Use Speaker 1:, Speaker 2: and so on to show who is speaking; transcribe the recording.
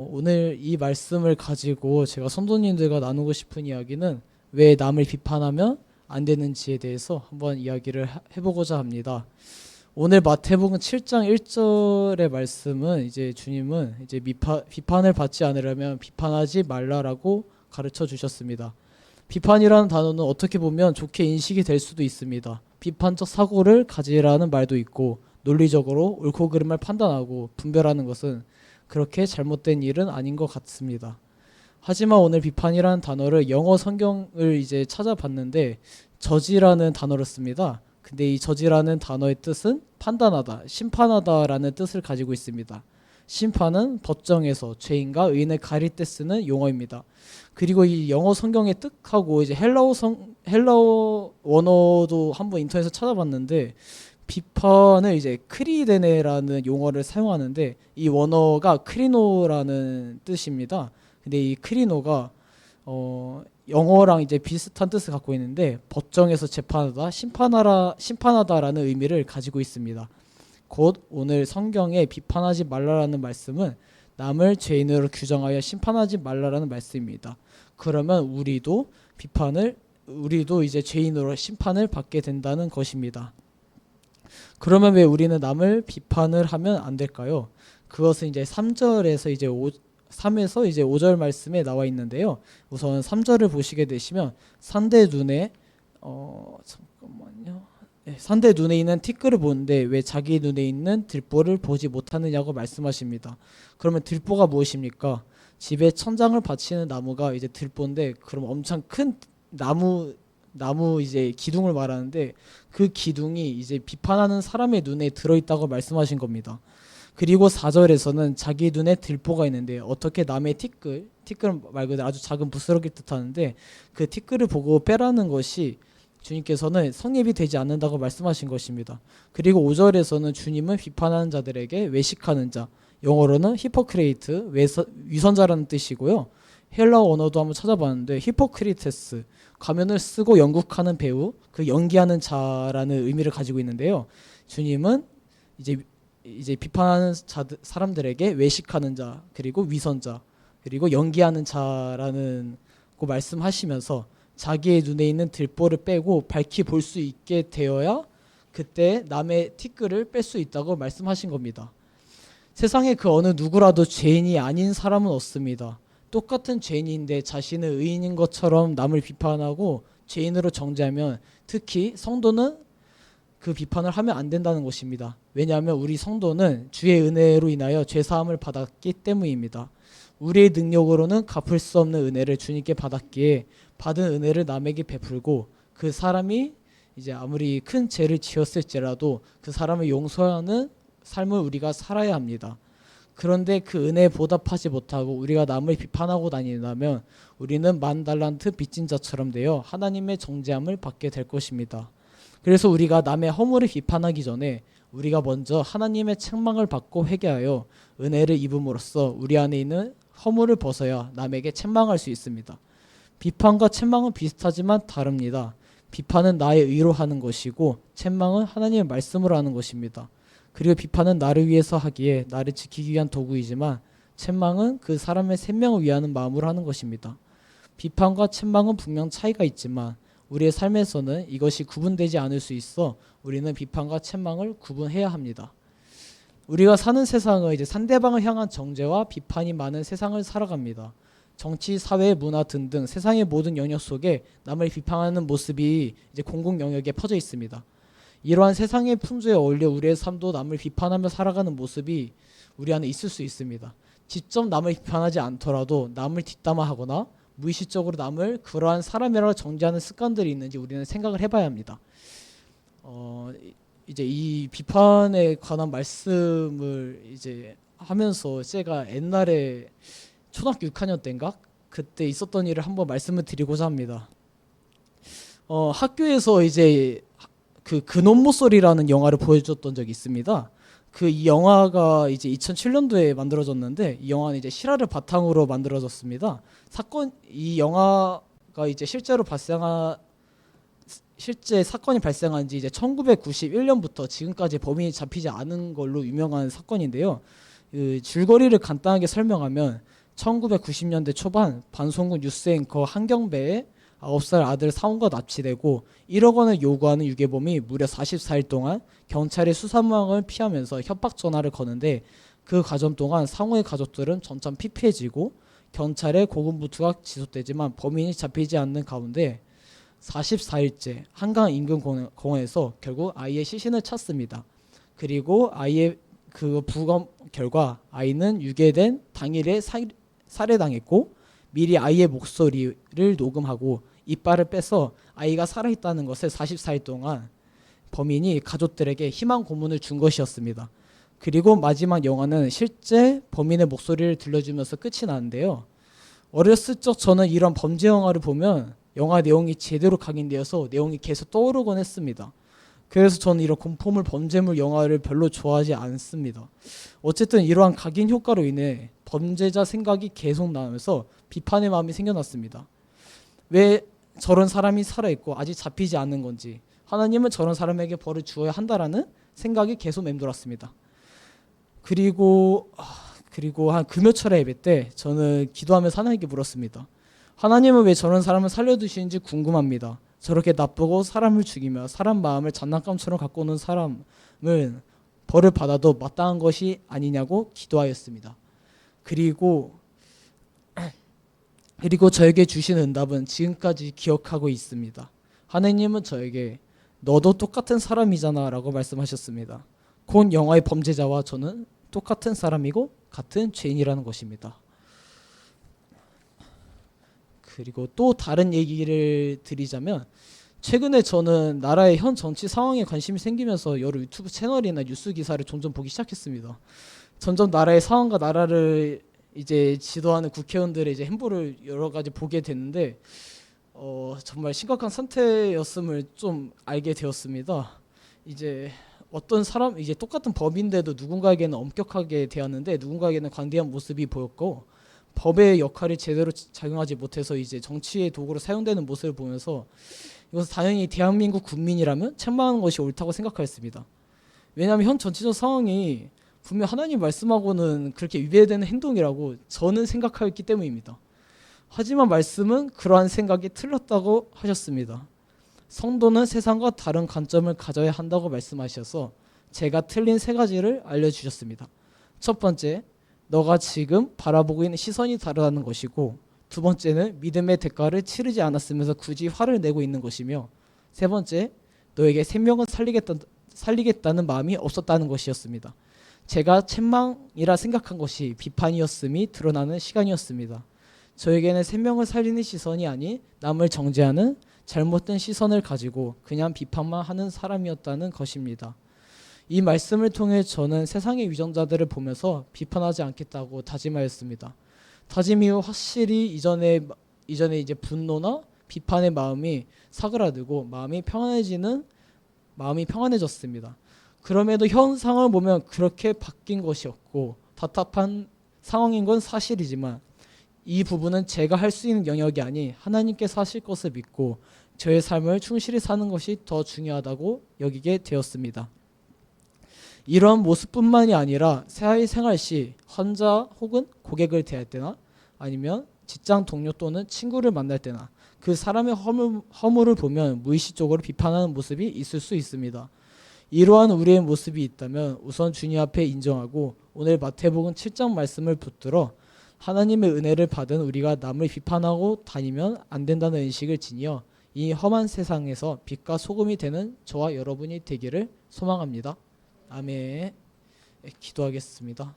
Speaker 1: 오늘 이 말씀을 가지고 제가 성도님들과 나누고 싶은 이야기는 왜 남을 비판하면 안 되는지에 대해서 한번 이야기를 해보고자 합니다. 오늘 마태복음 7장 1절의 말씀은 이제 주님은 이제 비판을 받지 않으려면 비판하지 말라라고 가르쳐 주셨습니다. 비판이라는 단어는 어떻게 보면 좋게 인식이 될 수도 있습니다. 비판적 사고를 가지라는 말도 있고, 논리적으로 옳고 그름을 판단하고 분별하는 것은 그렇게 잘못된 일은 아닌 것 같습니다. 하지만 오늘 비판이라는 단어를 영어 성경을 이제 찾아봤는데 저지라는 단어를 씁니다. 근데 이 저지라는 단어의 뜻은 판단하다, 심판하다라는 뜻을 가지고 있습니다. 심판은 법정에서 죄인과 의인을 가릴 때 쓰는 용어입니다. 그리고 이 영어 성경의 뜻하고 이제 헬라어 원어도 한번 인터넷에서 찾아봤는데 비판을 이제 크리데네라는 용어를 사용하는데 이 원어가 크리노라는 뜻입니다. 근데 이 크리노가 영어랑 이제 비슷한 뜻을 갖고 있는데 법정에서 재판하다, 심판하다라는 의미를 가지고 있습니다. 곧 오늘 성경에 비판하지 말라라는 말씀은 남을 죄인으로 규정하여 심판하지 말라라는 말씀입니다. 그러면 우리도 이제 죄인으로 심판을 받게 된다는 것입니다. 그러면 왜 우리는 남을 비판을 하면 안 될까요? 그것은 이제 3절에서 이제 3에서 이제 5절 말씀에 나와 있는데요. 우선 3절을 보시게 되시면 산대 눈에 잠깐만요. 네, 산대 눈에 있는 티끌을 보는데 왜 자기 눈에 있는 들보를 보지 못하느냐고 말씀하십니다. 그러면 들보가 무엇입니까? 집에 천장을 받치는 나무가 이제 들보인데, 그럼 엄청 큰 나무 이제 기둥을 말하는데 그 기둥이 이제 비판하는 사람의 눈에 들어있다고 말씀하신 겁니다. 그리고 4절에서는 자기 눈에 들보가 있는데 어떻게 남의 티끌 말 그대로 아주 작은 부스러기를 뜻하는데 그 티끌을 보고 빼라는 것이 주님께서는 성립이 되지 않는다고 말씀하신 것입니다. 그리고 5절에서는 주님은 비판하는 자들에게 외식하는 자, 영어로는 히포크레이트, 위선자라는 뜻이고요. 헬라어 언어도 한번 찾아봤는데 히포크리테스, 가면을 쓰고 연극하는 배우, 그 연기하는 자라는 의미를 가지고 있는데요. 주님은 이제 비판하는 사람들에게 외식하는 자, 그리고 위선자, 그리고 연기하는 자라는 거 말씀하시면서 자기의 눈에 있는 들보를 빼고 밝히 볼 수 있게 되어야 그때 남의 티끌을 뺄 수 있다고 말씀하신 겁니다. 세상에 그 어느 누구라도 죄인이 아닌 사람은 없습니다. 똑같은 죄인인데 자신은 의인인 것처럼 남을 비판하고 죄인으로 정죄하면, 특히 성도는 그 비판을 하면 안 된다는 것입니다. 왜냐하면 우리 성도는 주의 은혜로 인하여 죄사함을 받았기 때문입니다. 우리의 능력으로는 갚을 수 없는 은혜를 주님께 받았기에 받은 은혜를 남에게 베풀고, 그 사람이 이제 아무리 큰 죄를 지었을지라도 그 사람을 용서하는 삶을 우리가 살아야 합니다. 그런데 그 은혜에 보답하지 못하고 우리가 남을 비판하고 다닌다면 우리는 만 달란트 빚진 자처럼 되어 하나님의 정죄함을 받게 될 것입니다. 그래서 우리가 남의 허물을 비판하기 전에 우리가 먼저 하나님의 책망을 받고 회개하여 은혜를 입음으로써 우리 안에 있는 허물을 벗어야 남에게 책망할 수 있습니다. 비판과 책망은 비슷하지만 다릅니다. 비판은 나의 의로 하는 것이고 책망은 하나님의 말씀으로 하는 것입니다. 그리고 비판은 나를 위해서 하기에 나를 지키기 위한 도구이지만 책망은 그 사람의 생명을 위하는 마음으로 하는 것입니다. 비판과 책망은 분명 차이가 있지만 우리의 삶에서는 이것이 구분되지 않을 수 있어 우리는 비판과 책망을 구분해야 합니다. 우리가 사는 세상은 이제 상대방을 향한 정죄와 비판이 많은 세상을 살아갑니다. 정치, 사회, 문화 등등 세상의 모든 영역 속에 남을 비판하는 모습이 이제 공공 영역에 퍼져 있습니다. 이러한 세상의 풍조에 어울려 우리의 삶도 남을 비판하며 살아가는 모습이 우리 안에 있을 수 있습니다. 직접 남을 비판하지 않더라도 남을 뒷담화하거나 무의식적으로 남을 그러한 사람이라고 정죄하는 습관들이 있는지 우리는 생각을 해봐야 합니다. 이제 이 비판에 관한 말씀을 이제 하면서 제가 옛날에 초등학교 6학년 때인가 그때 있었던 일을 한번 말씀을 드리고자 합니다. 학교에서 이제 그 근원모쏠이라는 영화를 보여줬던 적이 있습니다. 이 영화가 이제 2007년도에 만들어졌는데 이 영화는 이제 실화를 바탕으로 만들어졌습니다. 이 영화가 이제 실제 사건이 발생한 지 이제 1991년부터 지금까지 범인이 잡히지 않은 걸로 유명한 사건인데요. 그 줄거리를 간단하게 설명하면 1990년대 초반 방송국 뉴스 앵커 한경배의 9살 아들 사원과 납치되고 1억 원을 요구하는 유괴범이 무려 44일 동안 경찰의 수사망을 피하면서 협박 전화를 거는데 그 과정 동안 상호의 가족들은 점점 피폐해지고 경찰의 고군분투가 지속되지만 범인이 잡히지 않는 가운데 44일째 한강 인근 공원에서 결국 아이의 시신을 찾습니다. 그리고 아이의 그 부검 결과 아이는 유괴된 당일에 살해당했고 미리 아이의 목소리를 녹음하고 이빨을 빼서 아이가 살아있다는 것을 44일 동안 범인이 가족들에게 희망 고문을 준 것이었습니다. 그리고 마지막 영화는 실제 범인의 목소리를 들려주면서 끝이 나는데요. 어렸을 적 저는 이런 범죄 영화를 보면 영화 내용이 제대로 각인되어서 내용이 계속 떠오르곤 했습니다. 그래서 저는 이런 공포물 범죄물 영화를 별로 좋아하지 않습니다. 어쨌든 이러한 각인 효과로 인해 범죄자 생각이 계속 나면서 비판의 마음이 생겨났습니다. 왜 저런 사람이 살아있고 아직 잡히지 않는 건지, 하나님은 저런 사람에게 벌을 주어야 한다라는 생각이 계속 맴돌았습니다. 그리고 한 금요철의 예배 때 저는 기도하면서 하나님께 물었습니다. 하나님은 왜 저런 사람을 살려두시는지 궁금합니다. 저렇게 나쁘고 사람을 죽이며 사람 마음을 장난감처럼 갖고 오는 사람은 벌을 받아도 마땅한 것이 아니냐고 기도하였습니다. 그리고 저에게 주신 응답은 지금까지 기억하고 있습니다. 하나님은 저에게 너도 똑같은 사람이잖아 라고 말씀하셨습니다. 곧 영화의 범죄자와 저는 똑같은 사람이고 같은 죄인이라는 것입니다. 그리고 또 다른 얘기를 드리자면 최근에 저는 나라의 현 정치 상황에 관심이 생기면서 여러 유튜브 채널이나 뉴스 기사를 종종 보기 시작했습니다. 점점 나라의 상황과 나라를 이제 지도하는 국회의원들의 이제 행보를 여러 가지 보게 됐는데 정말 심각한 상태였음을 좀 알게 되었습니다. 이제 어떤 사람 이제 똑같은 법인데도 누군가에게는 엄격하게 대하는데 누군가에게는 관대한 모습이 보였고 법의 역할이 제대로 작용하지 못해서 이제 정치의 도구로 사용되는 모습을 보면서 이것은 당연히 대한민국 국민이라면 책망하는 것이 옳다고 생각하였습니다. 왜냐하면 현 전체적 상황이 분명 하나님 말씀하고는 그렇게 위배되는 행동이라고 저는 생각하였기 때문입니다. 하지만 말씀은 그러한 생각이 틀렸다고 하셨습니다. 성도는 세상과 다른 관점을 가져야 한다고 말씀하셔서 제가 틀린 3가지를 알려주셨습니다. 첫 번째, 너가 지금 바라보고 있는 시선이 다르다는 것이고, 두 번째는 믿음의 대가를 치르지 않았으면서 굳이 화를 내고 있는 것이며, 세 번째, 너에게 생명을 살리겠다는 마음이 없었다는 것이었습니다. 제가 책망이라 생각한 것이 비판이었음이 드러나는 시간이었습니다. 저에게는 생명을 살리는 시선이 아닌 남을 정죄하는 잘못된 시선을 가지고 그냥 비판만 하는 사람이었다는 것입니다. 이 말씀을 통해 저는 세상의 위정자들을 보면서 비판하지 않겠다고 다짐하였습니다. 다짐 이후 확실히 이전에 이제 분노나 비판의 마음이 사그라들고 마음이 평안해졌습니다. 그럼에도 현 상황을 보면 그렇게 바뀐 것이 없고 답답한 상황인 건 사실이지만 이 부분은 제가 할 수 있는 영역이 아닌 하나님께서 하실 것을 믿고 저의 삶을 충실히 사는 것이 더 중요하다고 여기게 되었습니다. 이런 모습뿐만이 아니라 사회생활 시 환자 혹은 고객을 대할 때나 아니면 직장 동료 또는 친구를 만날 때나 그 사람의 허물을 보면 무의식적으로 비판하는 모습이 있을 수 있습니다. 이러한 우리의 모습이 있다면 우선 주님 앞에 인정하고 오늘 마태복음 7장 말씀을 붙들어 하나님의 은혜를 받은 우리가 남을 비판하고 다니면 안 된다는 인식을 지니어 이 험한 세상에서 빛과 소금이 되는 저와 여러분이 되기를 소망합니다. 아멘. 기도하겠습니다.